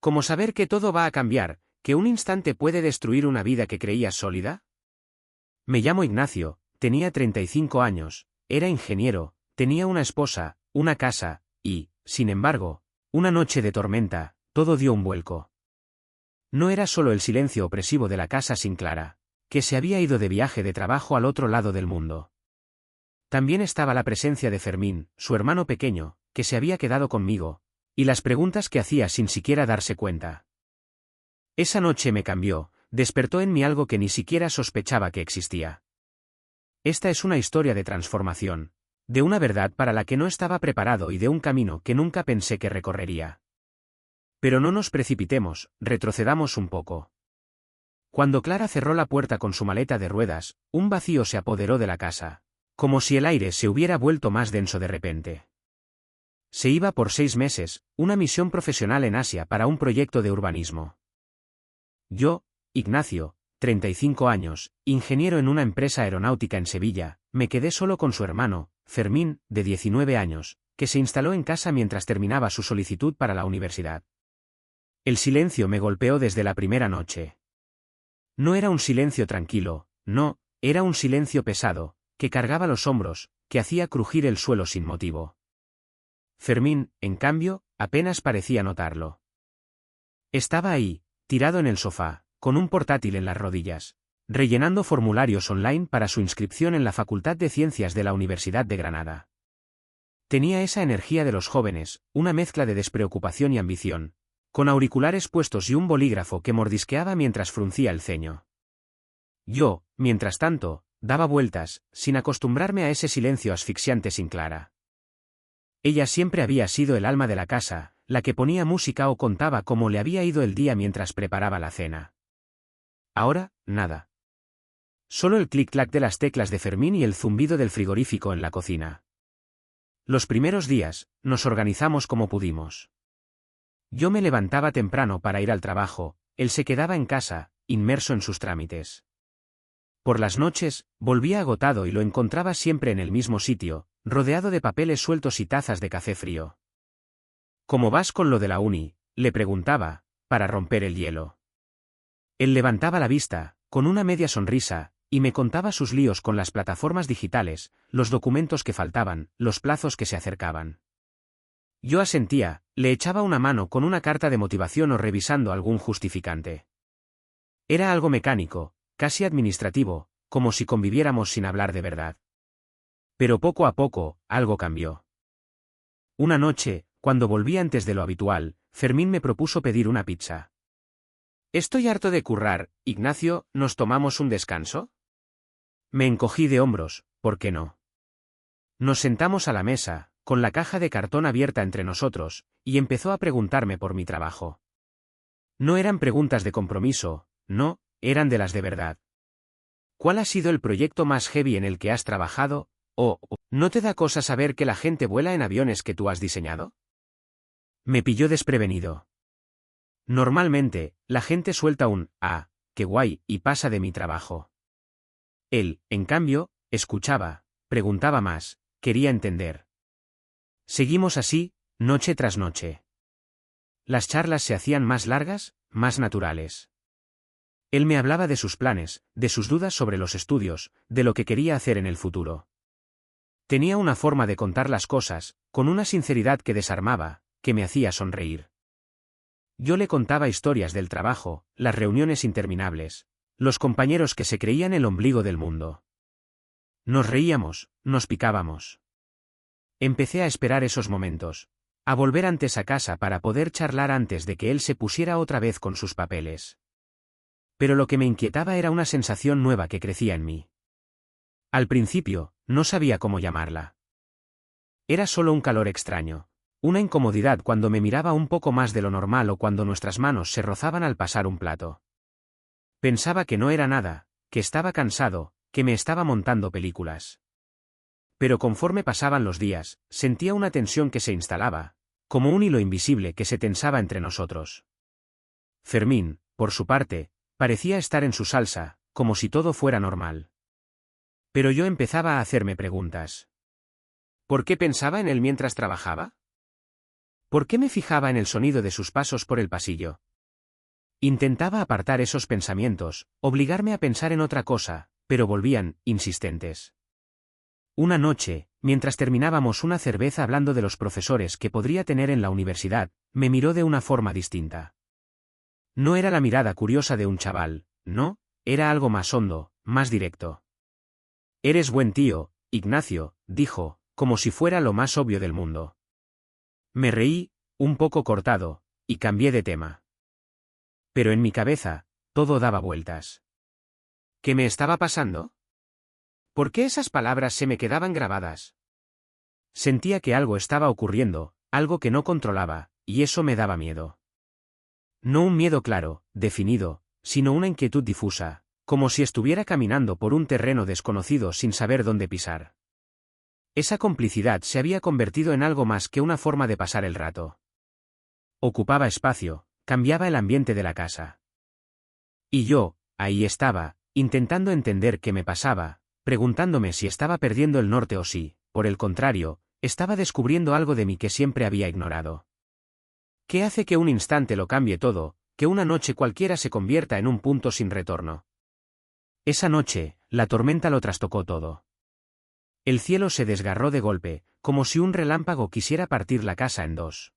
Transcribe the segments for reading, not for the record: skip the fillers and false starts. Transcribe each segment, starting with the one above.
Como saber que todo va a cambiar, que un instante puede destruir una vida que creías sólida. Me llamo Ignacio, tenía 35 años, era ingeniero, tenía una esposa, una casa, y, sin embargo, una noche de tormenta, todo dio un vuelco. No era solo el silencio opresivo de la casa sin Clara, que se había ido de viaje de trabajo al otro lado del mundo. También estaba la presencia de Fermín, su hermano pequeño, que se había quedado conmigo, y las preguntas que hacía sin siquiera darse cuenta. Esa noche me cambió, despertó en mí algo que ni siquiera sospechaba que existía. Esta es una historia de transformación, de una verdad para la que no estaba preparado y de un camino que nunca pensé que recorrería. Pero no nos precipitemos, retrocedamos un poco. Cuando Clara cerró la puerta con su maleta de ruedas, un vacío se apoderó de la casa, como si el aire se hubiera vuelto más denso de repente. Se iba por 6 meses, una misión profesional en Asia para un proyecto de urbanismo. Yo, Ignacio, 35 años, ingeniero en una empresa aeronáutica en Sevilla, me quedé solo con su hermano, Fermín, de 19 años, que se instaló en casa mientras terminaba su solicitud para la universidad. El silencio me golpeó desde la primera noche. No era un silencio tranquilo, no, era un silencio pesado, que cargaba los hombros, que hacía crujir el suelo sin motivo. Fermín, en cambio, apenas parecía notarlo. Estaba ahí, tirado en el sofá, con un portátil en las rodillas, rellenando formularios online para su inscripción en la Facultad de Ciencias de la Universidad de Granada. Tenía esa energía de los jóvenes, una mezcla de despreocupación y ambición, con auriculares puestos y un bolígrafo que mordisqueaba mientras fruncía el ceño. Yo, mientras tanto, daba vueltas, sin acostumbrarme a ese silencio asfixiante sin Clara. Ella siempre había sido el alma de la casa, la que ponía música o contaba cómo le había ido el día mientras preparaba la cena. Ahora, nada. Solo el clic-clac de las teclas de Fermín y el zumbido del frigorífico en la cocina. Los primeros días, nos organizamos como pudimos. Yo me levantaba temprano para ir al trabajo, él se quedaba en casa, inmerso en sus trámites. Por las noches, volvía agotado y lo encontraba siempre en el mismo sitio, rodeado de papeles sueltos y tazas de café frío. ¿Cómo vas con lo de la uni?, le preguntaba, para romper el hielo. Él levantaba la vista, con una media sonrisa, y me contaba sus líos con las plataformas digitales, los documentos que faltaban, los plazos que se acercaban. Yo asentía, le echaba una mano con una carta de motivación o revisando algún justificante. Era algo mecánico, casi administrativo, como si conviviéramos sin hablar de verdad. Pero poco a poco, algo cambió. Una noche, cuando volví antes de lo habitual, Fermín me propuso pedir una pizza. «Estoy harto de currar, Ignacio, ¿nos tomamos un descanso?» Me encogí de hombros, ¿por qué no? Nos sentamos a la mesa, con la caja de cartón abierta entre nosotros, y empezó a preguntarme por mi trabajo. No eran preguntas de compromiso, no, eran de las de verdad. ¿Cuál ha sido el proyecto más heavy en el que has trabajado? ¿O no te da cosa saber que la gente vuela en aviones que tú has diseñado? Me pilló desprevenido. Normalmente, la gente suelta un «ah, qué guay» y pasa de mi trabajo. Él, en cambio, escuchaba, preguntaba más, quería entender. Seguimos así, noche tras noche. Las charlas se hacían más largas, más naturales. Él me hablaba de sus planes, de sus dudas sobre los estudios, de lo que quería hacer en el futuro. Tenía una forma de contar las cosas, con una sinceridad que desarmaba, que me hacía sonreír. Yo le contaba historias del trabajo, las reuniones interminables, los compañeros que se creían el ombligo del mundo. Nos reíamos, nos picábamos. Empecé a esperar esos momentos, a volver antes a casa para poder charlar antes de que él se pusiera otra vez con sus papeles. Pero lo que me inquietaba era una sensación nueva que crecía en mí. Al principio, no sabía cómo llamarla. Era solo un calor extraño, una incomodidad cuando me miraba un poco más de lo normal o cuando nuestras manos se rozaban al pasar un plato. Pensaba que no era nada, que estaba cansado, que me estaba montando películas. Pero conforme pasaban los días, sentía una tensión que se instalaba, como un hilo invisible que se tensaba entre nosotros. Fermín, por su parte, parecía estar en su salsa, como si todo fuera normal. Pero yo empezaba a hacerme preguntas. ¿Por qué pensaba en él mientras trabajaba? ¿Por qué me fijaba en el sonido de sus pasos por el pasillo? Intentaba apartar esos pensamientos, obligarme a pensar en otra cosa, pero volvían, insistentes. Una noche, mientras terminábamos una cerveza hablando de los profesores que podría tener en la universidad, me miró de una forma distinta. No era la mirada curiosa de un chaval, no, era algo más hondo, más directo. Eres buen tío, Ignacio, dijo, como si fuera lo más obvio del mundo. Me reí, un poco cortado, y cambié de tema. Pero en mi cabeza, todo daba vueltas. ¿Qué me estaba pasando? ¿Por qué esas palabras se me quedaban grabadas? Sentía que algo estaba ocurriendo, algo que no controlaba, y eso me daba miedo. No un miedo claro, definido, sino una inquietud difusa, como si estuviera caminando por un terreno desconocido sin saber dónde pisar. Esa complicidad se había convertido en algo más que una forma de pasar el rato. Ocupaba espacio, cambiaba el ambiente de la casa. Y yo, ahí estaba, intentando entender qué me pasaba, preguntándome si estaba perdiendo el norte o si, por el contrario, estaba descubriendo algo de mí que siempre había ignorado. ¿Qué hace que un instante lo cambie todo, que una noche cualquiera se convierta en un punto sin retorno? Esa noche, la tormenta lo trastocó todo. El cielo se desgarró de golpe, como si un relámpago quisiera partir la casa en dos.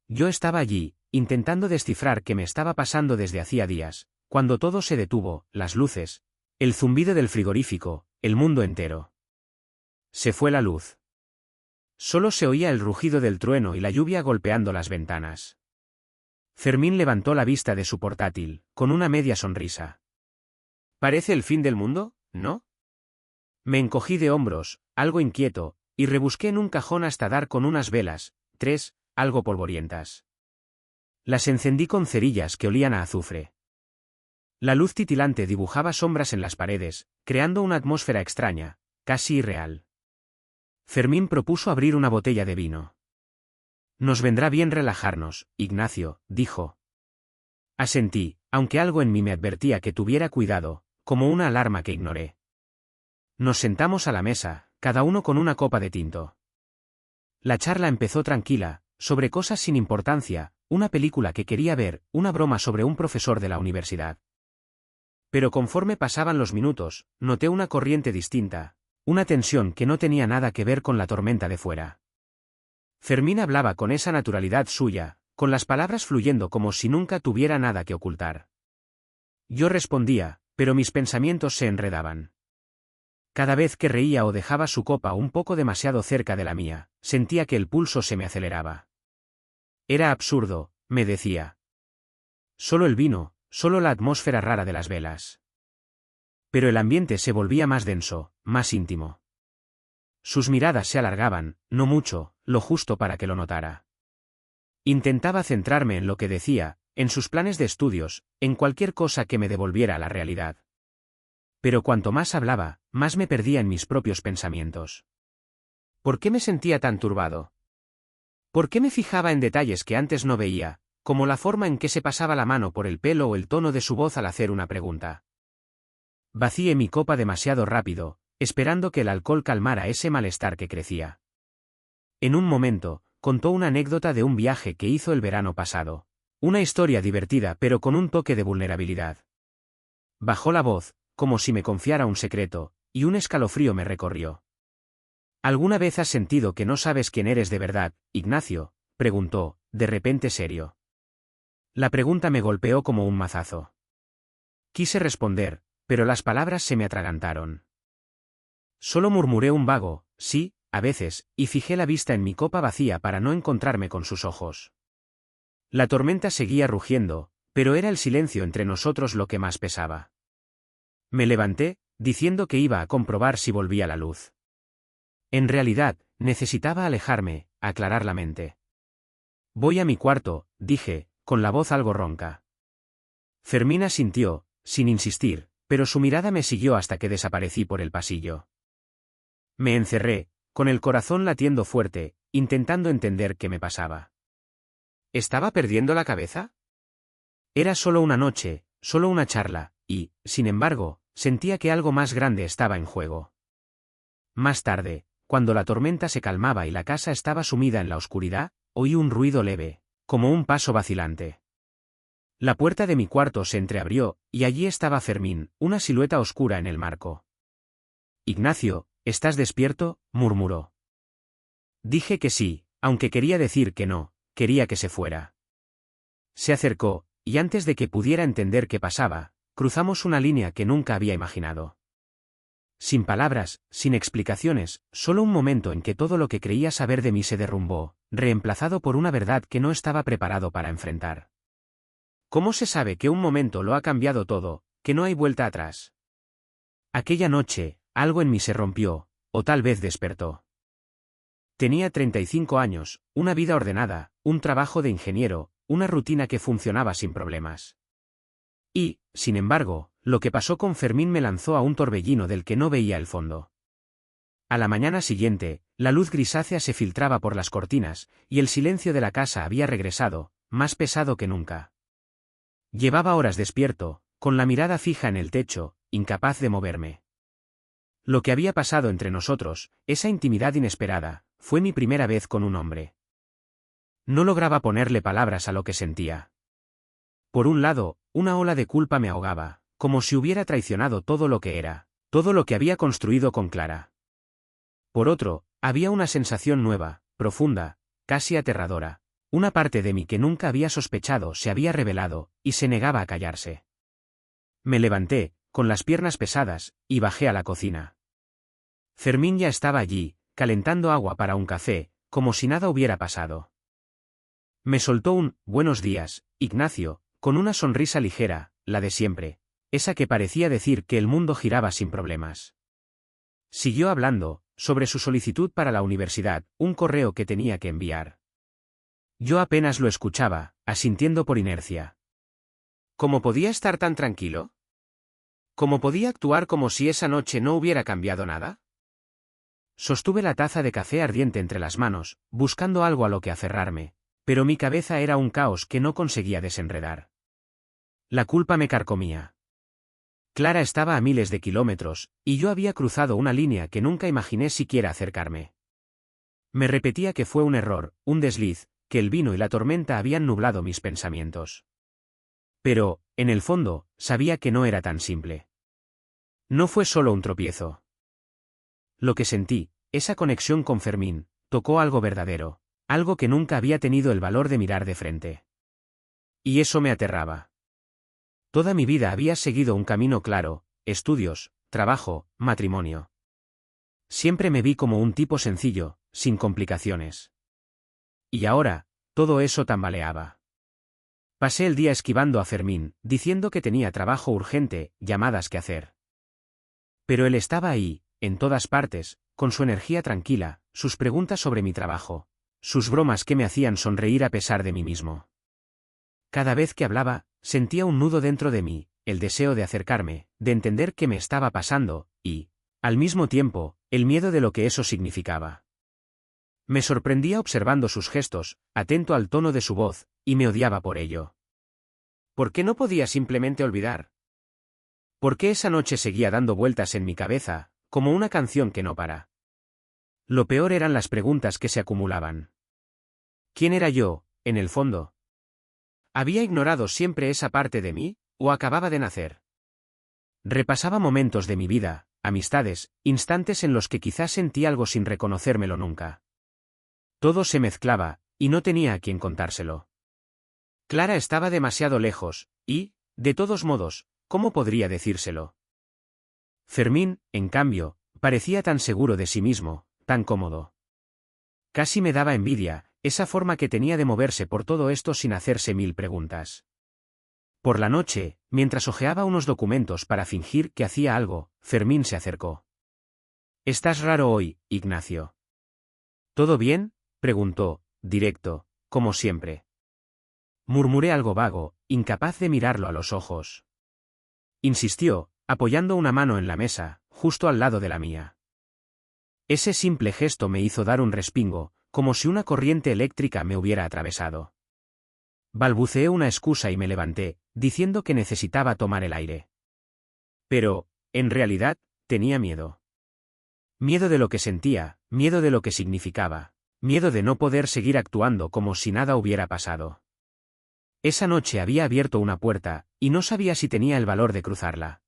Yo estaba allí, intentando descifrar qué me estaba pasando desde hacía días, cuando todo se detuvo, las luces, el zumbido del frigorífico, el mundo entero. Se fue la luz. Solo se oía el rugido del trueno y la lluvia golpeando las ventanas. Fermín levantó la vista de su portátil, con una media sonrisa. ¿Parece el fin del mundo, no? Me encogí de hombros, algo inquieto, y rebusqué en un cajón hasta dar con unas velas, 3, algo polvorientas. Las encendí con cerillas que olían a azufre. La luz titilante dibujaba sombras en las paredes, creando una atmósfera extraña, casi irreal. Fermín propuso abrir una botella de vino. Nos vendrá bien relajarnos, Ignacio, dijo. Asentí, aunque algo en mí me advertía que tuviera cuidado, como una alarma que ignoré. Nos sentamos a la mesa, cada uno con una copa de tinto. La charla empezó tranquila, sobre cosas sin importancia, una película que quería ver, una broma sobre un profesor de la universidad. Pero conforme pasaban los minutos, noté una corriente distinta, una tensión que no tenía nada que ver con la tormenta de fuera. Fermín hablaba con esa naturalidad suya, con las palabras fluyendo como si nunca tuviera nada que ocultar. Yo respondía, pero mis pensamientos se enredaban. Cada vez que reía o dejaba su copa un poco demasiado cerca de la mía, sentía que el pulso se me aceleraba. Era absurdo, me decía. Solo el vino, solo la atmósfera rara de las velas. Pero el ambiente se volvía más denso, más íntimo. Sus miradas se alargaban, no mucho, lo justo para que lo notara. Intentaba centrarme en lo que decía, en sus planes de estudios, en cualquier cosa que me devolviera a la realidad. Pero cuanto más hablaba, más me perdía en mis propios pensamientos. ¿Por qué me sentía tan turbado? ¿Por qué me fijaba en detalles que antes no veía, como la forma en que se pasaba la mano por el pelo o el tono de su voz al hacer una pregunta? Vacié mi copa demasiado rápido, esperando que el alcohol calmara ese malestar que crecía. En un momento, contó una anécdota de un viaje que hizo el verano pasado. Una historia divertida pero con un toque de vulnerabilidad. Bajó la voz, como si me confiara un secreto, y un escalofrío me recorrió. ¿Alguna vez has sentido que no sabes quién eres de verdad, Ignacio?, preguntó, de repente serio. La pregunta me golpeó como un mazazo. Quise responder, pero las palabras se me atragantaron. Solo murmuré un vago, sí, a veces, y fijé la vista en mi copa vacía para no encontrarme con sus ojos. La tormenta seguía rugiendo, pero era el silencio entre nosotros lo que más pesaba. Me levanté, diciendo que iba a comprobar si volvía la luz. En realidad, necesitaba alejarme, aclarar la mente. Voy a mi cuarto, dije, con la voz algo ronca. Fermín asintió, sin insistir, pero su mirada me siguió hasta que desaparecí por el pasillo. Me encerré, con el corazón latiendo fuerte, intentando entender qué me pasaba. ¿Estaba perdiendo la cabeza? Era solo una noche, solo una charla, y, sin embargo, sentía que algo más grande estaba en juego. Más tarde, cuando la tormenta se calmaba y la casa estaba sumida en la oscuridad, oí un ruido leve, como un paso vacilante. La puerta de mi cuarto se entreabrió, y allí estaba Fermín, una silueta oscura en el marco. «Ignacio, ¿estás despierto?», murmuró. Dije que sí, aunque quería decir que no, quería que se fuera. Se acercó, y antes de que pudiera entender qué pasaba, cruzamos una línea que nunca había imaginado. Sin palabras, sin explicaciones, solo un momento en que todo lo que creía saber de mí se derrumbó, reemplazado por una verdad que no estaba preparado para enfrentar. ¿Cómo se sabe que un momento lo ha cambiado todo, que no hay vuelta atrás? Aquella noche, algo en mí se rompió, o tal vez despertó. Tenía 35 años, una vida ordenada, un trabajo de ingeniero, una rutina que funcionaba sin problemas. Y, sin embargo, lo que pasó con Fermín me lanzó a un torbellino del que no veía el fondo. A la mañana siguiente, la luz grisácea se filtraba por las cortinas, y el silencio de la casa había regresado, más pesado que nunca. Llevaba horas despierto, con la mirada fija en el techo, incapaz de moverme. Lo que había pasado entre nosotros, esa intimidad inesperada, fue mi primera vez con un hombre. No lograba ponerle palabras a lo que sentía. Por un lado, una ola de culpa me ahogaba, como si hubiera traicionado todo lo que era, todo lo que había construido con Clara. Por otro, había una sensación nueva, profunda, casi aterradora. Una parte de mí que nunca había sospechado se había revelado, y se negaba a callarse. Me levanté, con las piernas pesadas, y bajé a la cocina. Fermín ya estaba allí, calentando agua para un café, como si nada hubiera pasado. Me soltó un «buenos días, Ignacio», con una sonrisa ligera, la de siempre, esa que parecía decir que el mundo giraba sin problemas. Siguió hablando, sobre su solicitud para la universidad, un correo que tenía que enviar. Yo apenas lo escuchaba, asintiendo por inercia. ¿Cómo podía estar tan tranquilo? ¿Cómo podía actuar como si esa noche no hubiera cambiado nada? Sostuve la taza de café ardiente entre las manos, buscando algo a lo que aferrarme, pero mi cabeza era un caos que no conseguía desenredar. La culpa me carcomía. Clara estaba a miles de kilómetros, y yo había cruzado una línea que nunca imaginé siquiera acercarme. Me repetía que fue un error, un desliz, que el vino y la tormenta habían nublado mis pensamientos. Pero, en el fondo, sabía que no era tan simple. No fue solo un tropiezo. Lo que sentí, esa conexión con Fermín, tocó algo verdadero, algo que nunca había tenido el valor de mirar de frente. Y eso me aterraba. Toda mi vida había seguido un camino claro, estudios, trabajo, matrimonio. Siempre me vi como un tipo sencillo, sin complicaciones. Y ahora, todo eso tambaleaba. Pasé el día esquivando a Fermín, diciendo que tenía trabajo urgente, llamadas que hacer. Pero él estaba ahí, en todas partes, con su energía tranquila, sus preguntas sobre mi trabajo, sus bromas que me hacían sonreír a pesar de mí mismo. Cada vez que hablaba, sentía un nudo dentro de mí, el deseo de acercarme, de entender qué me estaba pasando, y, al mismo tiempo, el miedo de lo que eso significaba. Me sorprendía observando sus gestos, atento al tono de su voz, y me odiaba por ello. ¿Por qué no podía simplemente olvidar? ¿Por qué esa noche seguía dando vueltas en mi cabeza, como una canción que no para? Lo peor eran las preguntas que se acumulaban. ¿Quién era yo, en el fondo? ¿Había ignorado siempre esa parte de mí, o acababa de nacer? Repasaba momentos de mi vida, amistades, instantes en los que quizás sentí algo sin reconocérmelo nunca. Todo se mezclaba, y no tenía a quien contárselo. Clara estaba demasiado lejos, y, de todos modos, ¿cómo podría decírselo? Fermín, en cambio, parecía tan seguro de sí mismo, tan cómodo. Casi me daba envidia, esa forma que tenía de moverse por todo esto sin hacerse mil preguntas. Por la noche, mientras hojeaba unos documentos para fingir que hacía algo, Fermín se acercó. «Estás raro hoy, Ignacio». «¿Todo bien?», preguntó, directo, como siempre. Murmuré algo vago, incapaz de mirarlo a los ojos. Insistió, apoyando una mano en la mesa, justo al lado de la mía. Ese simple gesto me hizo dar un respingo, como si una corriente eléctrica me hubiera atravesado. Balbuceé una excusa y me levanté, diciendo que necesitaba tomar el aire. Pero, en realidad, tenía miedo. Miedo de lo que sentía, miedo de lo que significaba, Miedo de no poder seguir actuando como si nada hubiera pasado. Esa noche había abierto una puerta, y no sabía si tenía el valor de cruzarla.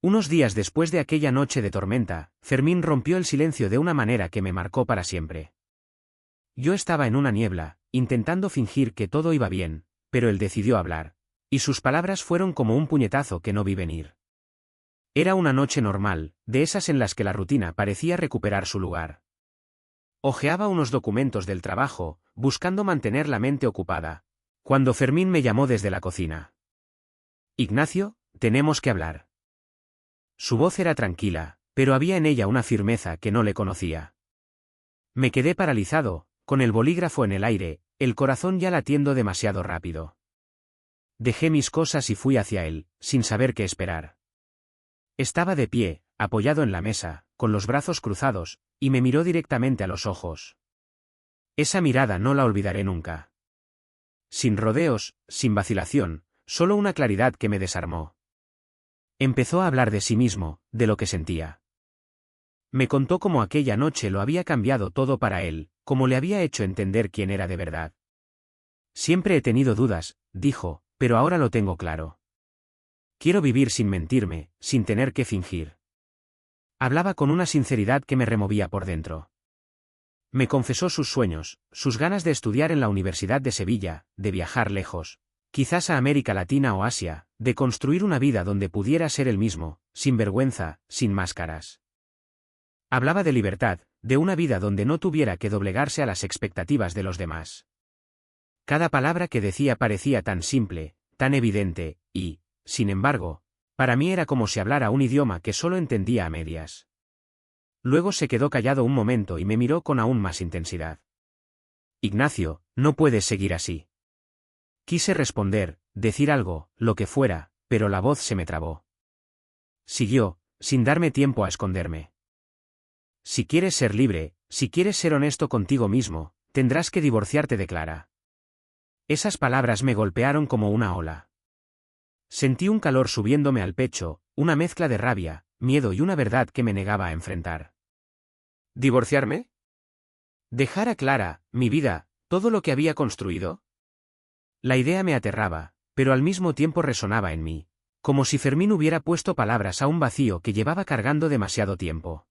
Unos días después de aquella noche de tormenta, Fermín rompió el silencio de una manera que me marcó para siempre. Yo estaba en una niebla, intentando fingir que todo iba bien, pero él decidió hablar, y sus palabras fueron como un puñetazo que no vi venir. Era una noche normal, de esas en las que la rutina parecía recuperar su lugar. Hojeaba unos documentos del trabajo, buscando mantener la mente ocupada, cuando Fermín me llamó desde la cocina. «Ignacio, tenemos que hablar». Su voz era tranquila, pero había en ella una firmeza que no le conocía. Me quedé paralizado, con el bolígrafo en el aire, el corazón ya latiendo demasiado rápido. Dejé mis cosas y fui hacia él, sin saber qué esperar. Estaba de pie, apoyado en la mesa, con los brazos cruzados, y me miró directamente a los ojos. Esa mirada no la olvidaré nunca. Sin rodeos, sin vacilación, solo una claridad que me desarmó. Empezó a hablar de sí mismo, de lo que sentía. Me contó cómo aquella noche lo había cambiado todo para él, cómo le había hecho entender quién era de verdad. Siempre he tenido dudas, dijo, pero ahora lo tengo claro. Quiero vivir sin mentirme, sin tener que fingir. Hablaba con una sinceridad que me removía por dentro. Me confesó sus sueños, sus ganas de estudiar en la Universidad de Sevilla, de viajar lejos, quizás a América Latina o Asia, de construir una vida donde pudiera ser él mismo, sin vergüenza, sin máscaras. Hablaba de libertad, de una vida donde no tuviera que doblegarse a las expectativas de los demás. Cada palabra que decía parecía tan simple, tan evidente, y, sin embargo, para mí era como si hablara un idioma que solo entendía a medias. Luego se quedó callado un momento y me miró con aún más intensidad. «Ignacio, no puedes seguir así». Quise responder, decir algo, lo que fuera, pero la voz se me trabó. Siguió, sin darme tiempo a esconderme. «Si quieres ser libre, si quieres ser honesto contigo mismo, tendrás que divorciarte de Clara». Esas palabras me golpearon como una ola. Sentí un calor subiéndome al pecho, una mezcla de rabia, miedo y una verdad que me negaba a enfrentar. ¿Divorciarme? ¿Dejar a Clara, mi vida, todo lo que había construido? La idea me aterraba, pero al mismo tiempo resonaba en mí, como si Fermín hubiera puesto palabras a un vacío que llevaba cargando demasiado tiempo.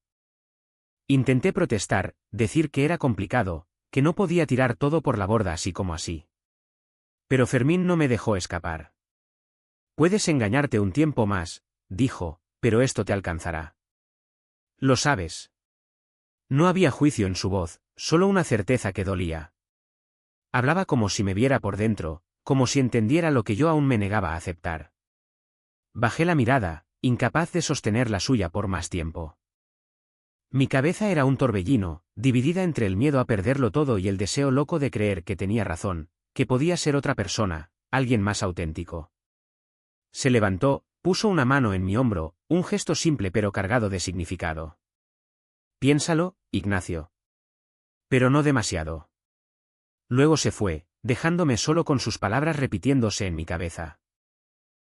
Intenté protestar, decir que era complicado, que no podía tirar todo por la borda así como así. Pero Fermín no me dejó escapar. «Puedes engañarte un tiempo más», dijo, «pero esto te alcanzará. Lo sabes». No había juicio en su voz, solo una certeza que dolía. Hablaba como si me viera por dentro, como si entendiera lo que yo aún me negaba a aceptar. Bajé la mirada, incapaz de sostener la suya por más tiempo. Mi cabeza era un torbellino, dividida entre el miedo a perderlo todo y el deseo loco de creer que tenía razón, que podía ser otra persona, alguien más auténtico. Se levantó, puso una mano en mi hombro, un gesto simple pero cargado de significado. «Piénsalo, Ignacio». Pero no demasiado. Luego se fue, dejándome solo con sus palabras repitiéndose en mi cabeza.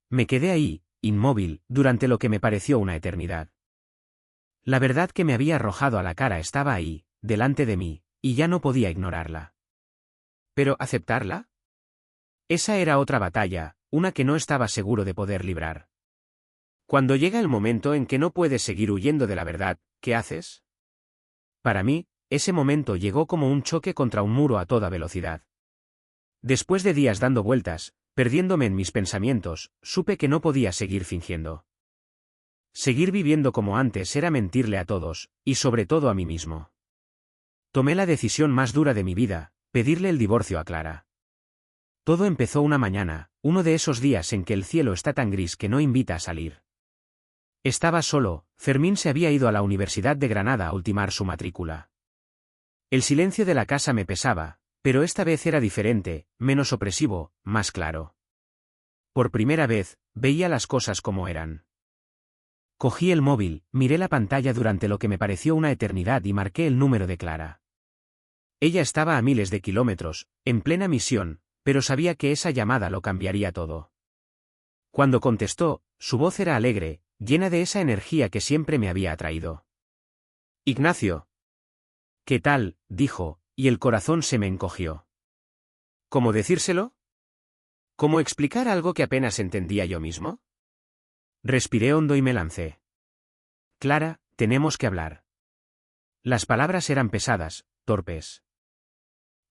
Me quedé ahí, inmóvil, durante lo que me pareció una eternidad. La verdad que me había arrojado a la cara estaba ahí, delante de mí, y ya no podía ignorarla. ¿Pero aceptarla? Esa era otra batalla, una que no estaba seguro de poder librar. Cuando llega el momento en que no puedes seguir huyendo de la verdad, ¿qué haces? Para mí, ese momento llegó como un choque contra un muro a toda velocidad. Después de días dando vueltas, perdiéndome en mis pensamientos, supe que no podía seguir fingiendo. Seguir viviendo como antes era mentirle a todos, y sobre todo a mí mismo. Tomé la decisión más dura de mi vida, pedirle el divorcio a Clara. Todo empezó una mañana, uno de esos días en que el cielo está tan gris que no invita a salir. Estaba solo, Fermín se había ido a la Universidad de Granada a ultimar su matrícula. El silencio de la casa me pesaba, pero esta vez era diferente, menos opresivo, más claro. Por primera vez, veía las cosas como eran. Cogí el móvil, miré la pantalla durante lo que me pareció una eternidad y marqué el número de Clara. Ella estaba a miles de kilómetros, en plena misión, pero sabía que esa llamada lo cambiaría todo. Cuando contestó, su voz era alegre, llena de esa energía que siempre me había atraído. «Ignacio». «¿Qué tal?», dijo, y el corazón se me encogió. ¿Cómo decírselo? ¿Cómo explicar algo que apenas entendía yo mismo? Respiré hondo y me lancé. Clara, tenemos que hablar. Las palabras eran pesadas, torpes.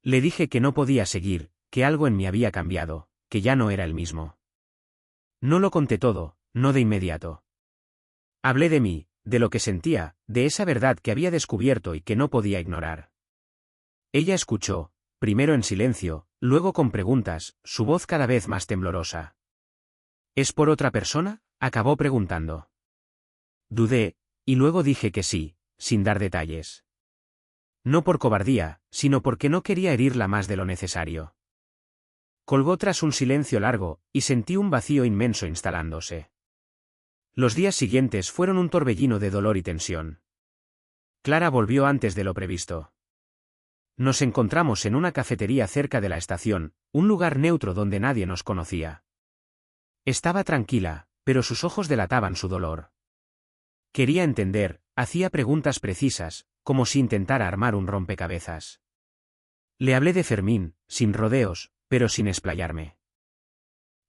Le dije que no podía seguir, que algo en mí había cambiado, que ya no era el mismo. No lo conté todo, no de inmediato. Hablé de mí, de lo que sentía, de esa verdad que había descubierto y que no podía ignorar. Ella escuchó, primero en silencio, luego con preguntas, su voz cada vez más temblorosa. ¿Es por otra persona?, acabó preguntando. Dudé, y luego dije que sí, sin dar detalles. No por cobardía, sino porque no quería herirla más de lo necesario. Colgó tras un silencio largo, y sentí un vacío inmenso instalándose. Los días siguientes fueron un torbellino de dolor y tensión. Clara volvió antes de lo previsto. Nos encontramos en una cafetería cerca de la estación, un lugar neutro donde nadie nos conocía. Estaba tranquila, pero sus ojos delataban su dolor. Quería entender, hacía preguntas precisas, como si intentara armar un rompecabezas. Le hablé de Fermín, sin rodeos, pero sin explayarme.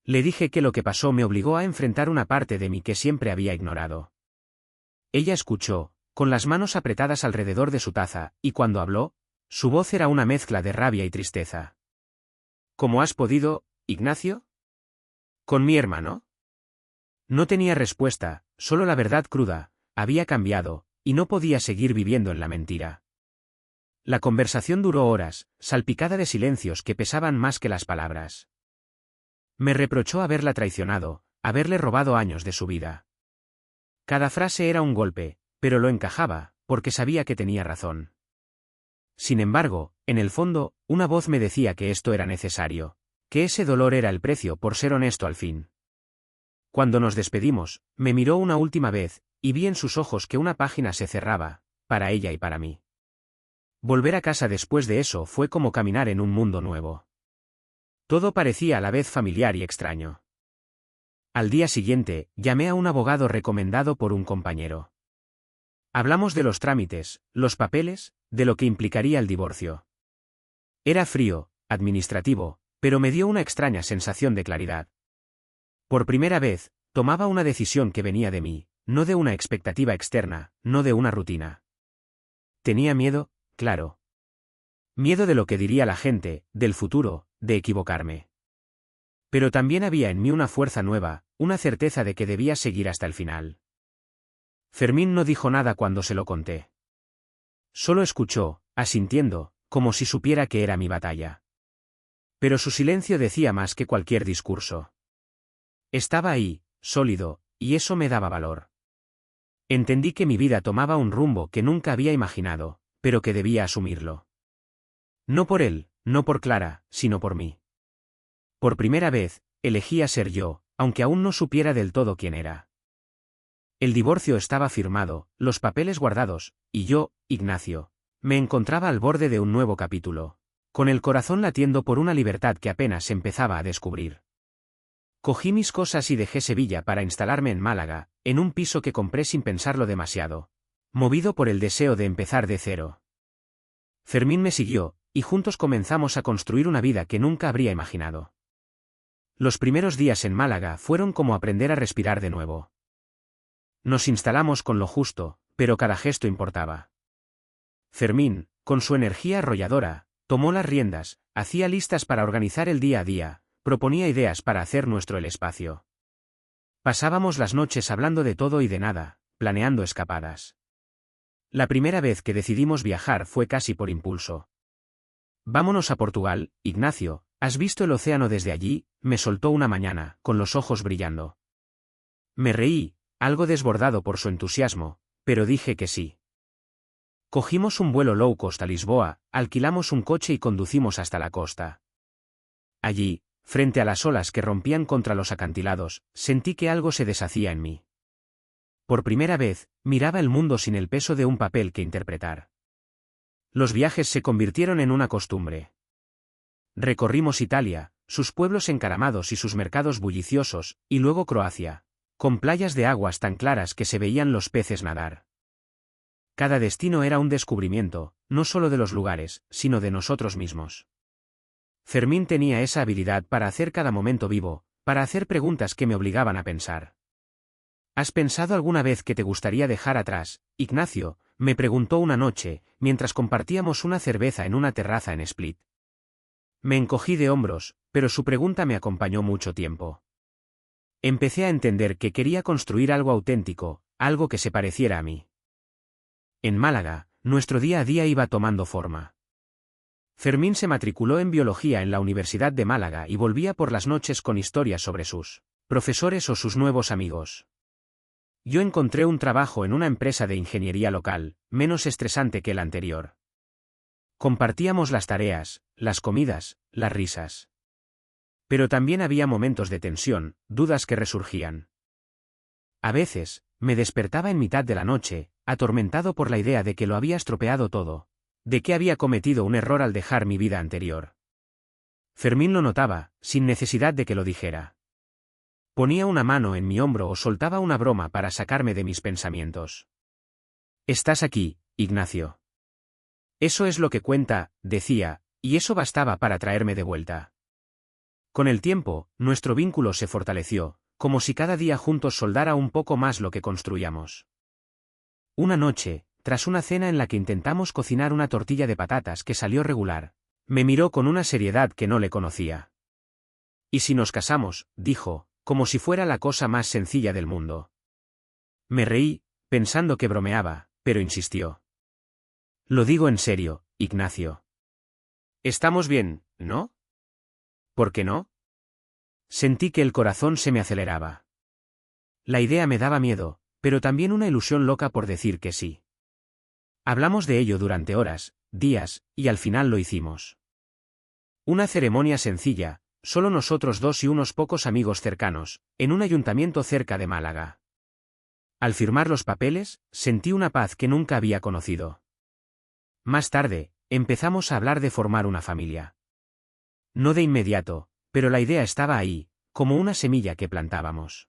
Le dije que lo que pasó me obligó a enfrentar una parte de mí que siempre había ignorado. Ella escuchó, con las manos apretadas alrededor de su taza, y cuando habló, su voz era una mezcla de rabia y tristeza. ¿Cómo has podido, Ignacio? ¿Con mi hermano? No tenía respuesta, solo la verdad cruda, había cambiado, y no podía seguir viviendo en la mentira. La conversación duró horas, salpicada de silencios que pesaban más que las palabras. Me reprochó haberla traicionado, haberle robado años de su vida. Cada frase era un golpe, pero lo encajaba, porque sabía que tenía razón. Sin embargo, en el fondo, una voz me decía que esto era necesario, que ese dolor era el precio por ser honesto al fin. Cuando nos despedimos, me miró una última vez, y vi en sus ojos que una página se cerraba, para ella y para mí. Volver a casa después de eso fue como caminar en un mundo nuevo. Todo parecía a la vez familiar y extraño. Al día siguiente, llamé a un abogado recomendado por un compañero. Hablamos de los trámites, los papeles, de lo que implicaría el divorcio. Era frío, administrativo, pero me dio una extraña sensación de claridad. Por primera vez, tomaba una decisión que venía de mí, no de una expectativa externa, no de una rutina. Tenía miedo, claro. Miedo de lo que diría la gente, del futuro, de equivocarme. Pero también había en mí una fuerza nueva, una certeza de que debía seguir hasta el final. Fermín no dijo nada cuando se lo conté. Solo escuchó, asintiendo, como si supiera que era mi batalla. Pero su silencio decía más que cualquier discurso. Estaba ahí, sólido, y eso me daba valor. Entendí que mi vida tomaba un rumbo que nunca había imaginado, pero que debía asumirlo. No por él, no por Clara, sino por mí. Por primera vez, elegía ser yo, aunque aún no supiera del todo quién era. El divorcio estaba firmado, los papeles guardados, y yo, Ignacio, me encontraba al borde de un nuevo capítulo, con el corazón latiendo por una libertad que apenas empezaba a descubrir. Cogí mis cosas y dejé Sevilla para instalarme en Málaga, en un piso que compré sin pensarlo demasiado, movido por el deseo de empezar de cero. Fermín me siguió, y juntos comenzamos a construir una vida que nunca habría imaginado. Los primeros días en Málaga fueron como aprender a respirar de nuevo. Nos instalamos con lo justo, pero cada gesto importaba. Fermín, con su energía arrolladora, tomó las riendas, hacía listas para organizar el día a día, proponía ideas para hacer nuestro el espacio. Pasábamos las noches hablando de todo y de nada, planeando escapadas. La primera vez que decidimos viajar fue casi por impulso. Vámonos a Portugal, Ignacio, ¿has visto el océano desde allí?, me soltó una mañana, con los ojos brillando. Me reí, algo desbordado por su entusiasmo, pero dije que sí. Cogimos un vuelo low cost a Lisboa, alquilamos un coche y conducimos hasta la costa. Allí, frente a las olas que rompían contra los acantilados, sentí que algo se deshacía en mí. Por primera vez, miraba el mundo sin el peso de un papel que interpretar. Los viajes se convirtieron en una costumbre. Recorrimos Italia, sus pueblos encaramados y sus mercados bulliciosos, y luego Croacia, con playas de aguas tan claras que se veían los peces nadar. Cada destino era un descubrimiento, no solo de los lugares, sino de nosotros mismos. Fermín tenía esa habilidad para hacer cada momento vivo, para hacer preguntas que me obligaban a pensar. ¿Has pensado alguna vez que te gustaría dejar atrás, Ignacio?, me preguntó una noche, mientras compartíamos una cerveza en una terraza en Split. Me encogí de hombros, pero su pregunta me acompañó mucho tiempo. Empecé a entender que quería construir algo auténtico, algo que se pareciera a mí. En Málaga, nuestro día a día iba tomando forma. Fermín se matriculó en biología en la Universidad de Málaga y volvía por las noches con historias sobre sus profesores o sus nuevos amigos. Yo encontré un trabajo en una empresa de ingeniería local, menos estresante que el anterior. Compartíamos las tareas, las comidas, las risas. Pero también había momentos de tensión, dudas que resurgían. A veces, me despertaba en mitad de la noche, atormentado por la idea de que lo había estropeado todo, de que había cometido un error al dejar mi vida anterior. Fermín lo notaba, sin necesidad de que lo dijera. Ponía una mano en mi hombro o soltaba una broma para sacarme de mis pensamientos. «Estás aquí, Ignacio. Eso es lo que cuenta», decía, y eso bastaba para traerme de vuelta. Con el tiempo, nuestro vínculo se fortaleció, como si cada día juntos soldara un poco más lo que construíamos. Una noche, tras una cena en la que intentamos cocinar una tortilla de patatas que salió regular, me miró con una seriedad que no le conocía. «¿Y si nos casamos?», dijo, como si fuera la cosa más sencilla del mundo. Me reí, pensando que bromeaba, pero insistió. «Lo digo en serio, Ignacio. Estamos bien, ¿no? ¿Por qué no?». Sentí que el corazón se me aceleraba. La idea me daba miedo, pero también una ilusión loca por decir que sí. Hablamos de ello durante horas, días, y al final lo hicimos. Una ceremonia sencilla, solo nosotros dos y unos pocos amigos cercanos, en un ayuntamiento cerca de Málaga. Al firmar los papeles, sentí una paz que nunca había conocido. Más tarde, empezamos a hablar de formar una familia. No de inmediato, pero la idea estaba ahí, como una semilla que plantábamos.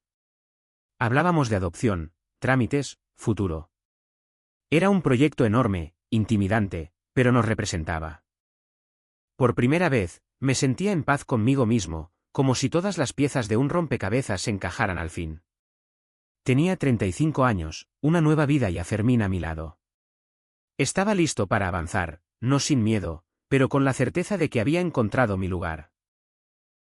Hablábamos de adopción, trámites, futuro. Era un proyecto enorme, intimidante, pero nos representaba. Por primera vez, me sentía en paz conmigo mismo, como si todas las piezas de un rompecabezas se encajaran al fin. Tenía 35 años, una nueva vida y a Fermín a mi lado. Estaba listo para avanzar, no sin miedo, pero con la certeza de que había encontrado mi lugar.